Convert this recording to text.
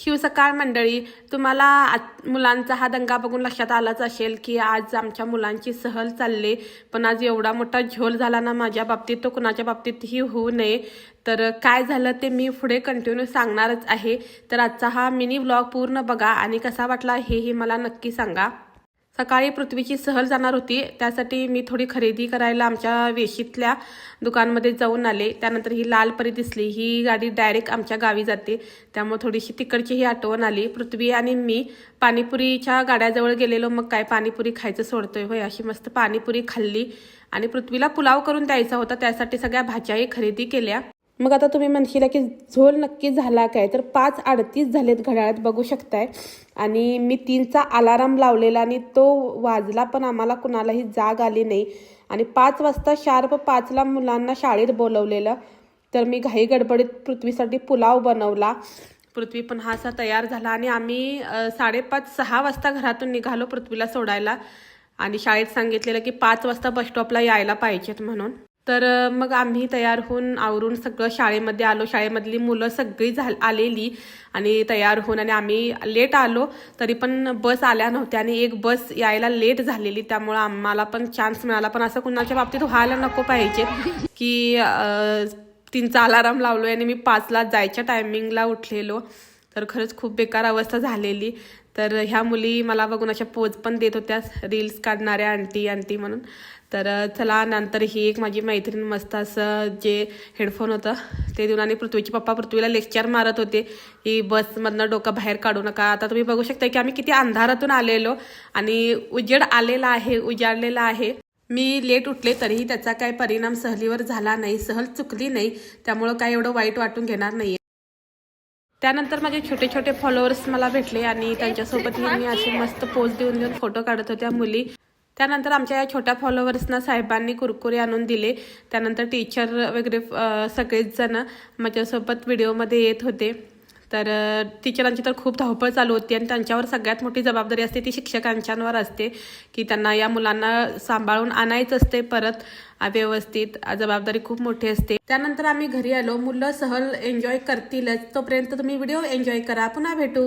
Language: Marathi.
शिव सकाळ मंडळी, तुम्हाला मुलांचा हा दंगा बघून लक्षात आलाच असेल की आज आमच्या मुलांची सहल चालली, पण आज एवढा मोठा झोल झाला ना माझ्या बाबतीत, तो कुणाच्या बाबतीतही होऊ नये. तर काय झालं ते मी पुढे कंटिन्यू सांगणारच आहे. तर आजचा हा मिनी व्लॉग पूर्ण बघा आणि कसा वाटला हेही मला नक्की सांगा. सकाळी पृथ्वीची सहल जाणार होती, त्यासाठी मी थोडी खरेदी करायला आमच्या वेशीतल्या दुकानमध्ये जाऊन आले. त्यानंतर ही लाल परी दिसली, ही गाडी डायरेक्ट आमच्या गावी जाते, त्यामुळे थोडीशी तिकडचीही आठवण आली. पृथ्वी आणि मी पाणीपुरीच्या गाड्याजवळ गेलेलो. मग काय पाणीपुरी खायचं सोडतोय होय, अशी मस्त पाणीपुरी खाल्ली आणि पृथ्वीला पुलाव करून द्यायचा होता, त्यासाठी सगळ्या भाज्याही खरेदी केल्या. मग आता तुम्ही म्हणशील की झोल नक्की झाला काय, तर 5:38 झालेत घड्याळात बघू शकताय. आणि मी 3चा अलाराम लावलेला आणि तो वाजला, पण आम्हाला कुणालाही जाग आली नाही. आणि 5 वाजता शार्प 5ला मुलांना शाळेत बोलवलेलं, तर मी घाई गडबडीत पृथ्वीसाठी पुलाव बनवला. पृथ्वी पण हा असा तयार झाला आणि आम्ही 5:30-6 वाजता घरातून निघालो पृथ्वीला सोडायला. आणि शाळेत सांगितलेलं की 5 वाजता बसस्टॉपला यायला पाहिजेत म्हणून. तर मग आम्ही तयार होऊन आवरून सगळं शाळेमध्ये आलो. शाळेमधली मुलं सगळी आलेली आणि तयार होऊन, आणि आम्ही लेट आलो तरी पण बस आल्या नव्हत्या आणि एक बस यायला लेट झालेली, त्यामुळं आम्हाला पण चान्स मिळाला. पण असं कुणाच्या बाबतीत व्हायला नको पाहिजे की 3चा अलाराम लावलोय आणि मी 5ला जायच्या टायमिंगला उठलेलो. तर खरंच खूप बेकार अवस्था झालेली. तर ह्या मुली मला बघून अशा पोज पण देत होत्या, रील्स काढणाऱ्या आंटी आंटी म्हणून. तर चला, नंतर ही एक माझी मैत्रीण मस्त असं जे हेडफोन होतं ते देऊन, आणि पृथ्वीचे पप्पा पृथ्वीला लेक्चर मारत होते की बसमधनं डोकं बाहेर काढू नका. आता तुम्ही बघू शकता की आम्ही किती अंधारातून आलेलो आणि उजेड आलेला आहे, उजाडलेला आहे. मी लेट उठले तरीही त्याचा काय परिणाम सहलीवर झाला नाही, सहल चुकली नाही, त्यामुळं काय एवढं वाईट वाटून घेणार नाही. त्यानंतर माझे छोटे छोटे फॉलोअर्स मला भेटले आणि त्यांच्यासोबतही मी असे मस्त पोज देऊन देऊन फोटो काढत होत्या मुली. त्यानंतर आमच्या या छोट्या फॉलोअर्सना साहेबांनी कुरकुरे आणून दिले. त्यानंतर टीचर वगैरे सगळेच जण माझ्यासोबत व्हिडिओमध्ये येत होते. तर टीचरांची तर खूप धावपळ चालू होती आणि त्यांच्यावर सगळ्यात मोठी जबाबदारी असते ती शिक्षकांच्यावर असते की त्यांना या मुलांना सांभाळून आणायचं असते परत व्यवस्थित. जबाबदारी खूप मोठी असते. त्यानंतर आम्ही घरी आलो. मुलं सहल एन्जॉय करतीलच, तोपर्यंत तुम्ही व्हिडिओ एन्जॉय करा. पुन्हा भेटू.